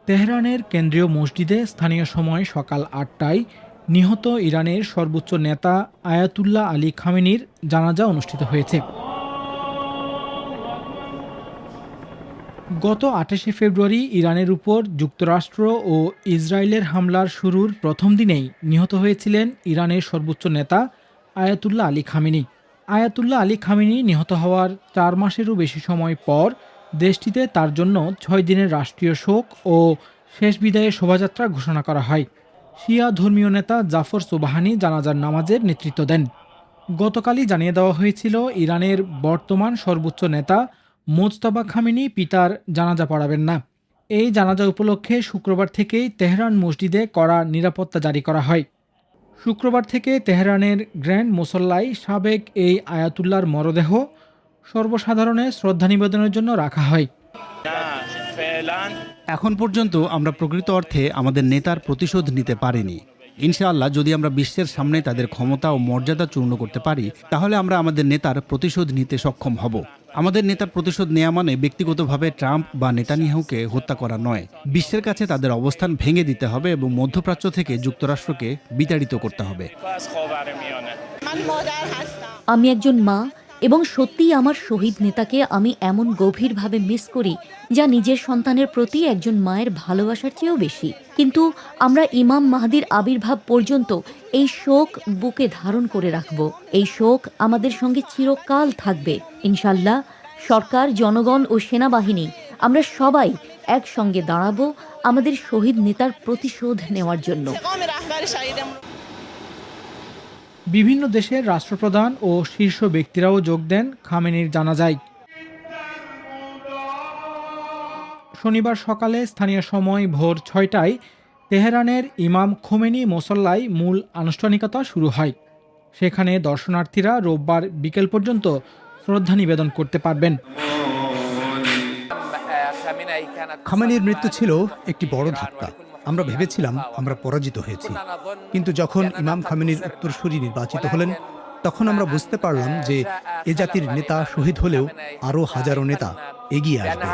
তেহরানের কেন্দ্রীয় মসজিদে স্থানীয় সময় সকাল ৮টায় নিহত ইরানের সর্বোচ্চ নেতা আয়াতুল্লাহ আলী খামেনির জানাজা অনুষ্ঠিত হয়েছে। গত ২৮শে ফেব্রুয়ারি ইরানের উপর যুক্তরাষ্ট্র ও ইসরায়েলের হামলার শুরুর প্রথম দিনেই নিহত হয়েছিলেন ইরানের সর্বোচ্চ নেতা Ayatollah Ali Khamenei. Ayatollah Ali Khamenei নিহত হওয়ার ৪ মাসেরও বেশি সময় পর দেশটিতে তার জন্য ৬ দিনের রাষ্ট্রীয় শোক ও শেষ বিদায়ের শোভাযাত্রা ঘোষণা করা হয়। শিয়া ধর্মীয় নেতা জাফর সোবাহানি জানাজার নামাজের নেতৃত্ব দেন। গতকালই জানিয়ে দেওয়া হয়েছিল ইরানের বর্তমান সর্বোচ্চ নেতা মোজতাবা খামেনি পিতার জানাজা পড়াবেন না। এই জানাজা উপলক্ষে শুক্রবার থেকেই তেহরান মসজিদে কড়া নিরাপত্তা জারি করা হয়। শুক্রবার থেকে তেহরানের গ্র্যান্ড মুসল্লায় সাবেক এই আয়াতুল্লাহর মরদেহ সর্বসাধারণের শ্রদ্ধা নিবেদনের জন্য রাখা হয়। এখন পর্যন্ত আমরা প্রকৃত অর্থে আমাদের নেতার প্রতিশোধ নিতে পারিনি। ইনশাআল্লাহ যদি আমরা বিশ্বের সামনে তাদের ক্ষমতা ও মর্যাদা চূর্ণ করতে পারি, তাহলে আমরা আমাদের নেতার প্রতিশোধ নিতে সক্ষম হব। আমাদের নেতার প্রতিশোধ নেওয়া মানে ব্যক্তিগতভাবে ট্রাম্প বা নেতানিয়াহুকে হত্যা করা নয়। বিশ্বের কাছে তাদের অবস্থান ভেঙে দিতে হবে এবং মধ্যপ্রাচ্য থেকে যুক্তরাষ্ট্রকে বিতাড়িত করতে হবে। আমি একজন মা এবং সত্যিই আমার শহীদ নেতাকে আমি এমন গভীরভাবে মিস করি, যা নিজের সন্তানের প্রতি একজন মায়ের ভালোবাসার চেয়েও বেশি। কিন্তু আমরা ইমাম মাহদির আবির্ভাব পর্যন্ত এই শোক বুকে ধারণ করে রাখব। এই শোক আমাদের সঙ্গে চিরকাল থাকবে। ইনশাল্লাহ সরকার, জনগণ ও সেনাবাহিনী আমরা সবাই একসঙ্গে দাঁড়াবো আমাদের শহীদ নেতার প্রতিশোধ নেওয়ার জন্য। বিভিন্ন দেশের রাষ্ট্রপ্রধান ও শীর্ষ ব্যক্তিরাও যোগ দেন খামেনির জানাজায়। শনিবার সকালে স্থানীয় সময় ভোর ৬টায় তেহরানের ইমাম খোমেনি মোসল্লায় মূল আনুষ্ঠানিকতা শুরু হয়। সেখানে দর্শনার্থীরা রোববার বিকেল পর্যন্ত শ্রদ্ধা নিবেদন করতে পারবেন। খামেনির মৃত্যু ছিল একটি বড় ধাক্কা। আমরা ভেবেছিলাম আমরা পরাজিত হয়েছি, কিন্তু যখন ইমাম খামেনির উত্তরসূরি নির্বাচিত হলেন, তখন আমরা বুঝতে পারলাম যে এ জাতির নেতা শহীদ হলেও আরও হাজারো নেতা এগিয়ে আসবে।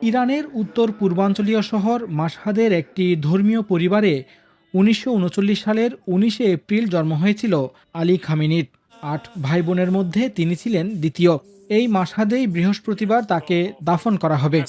ইরানের উত্তর পূর্বাঞ্চলীয় শহর মাশহাদের একটি ধর্মীয় পরিবারে ১৯৩৯ সালের ১৯শে এপ্রিল জন্ম হয়েছিল আলী খামেনির। ৮ ভাই বোনের মধ্যে তিনি ছিলেন দ্বিতীয়। এই মাশহাদেই বৃহস্পতিবার তাকে দাফন করা হবে।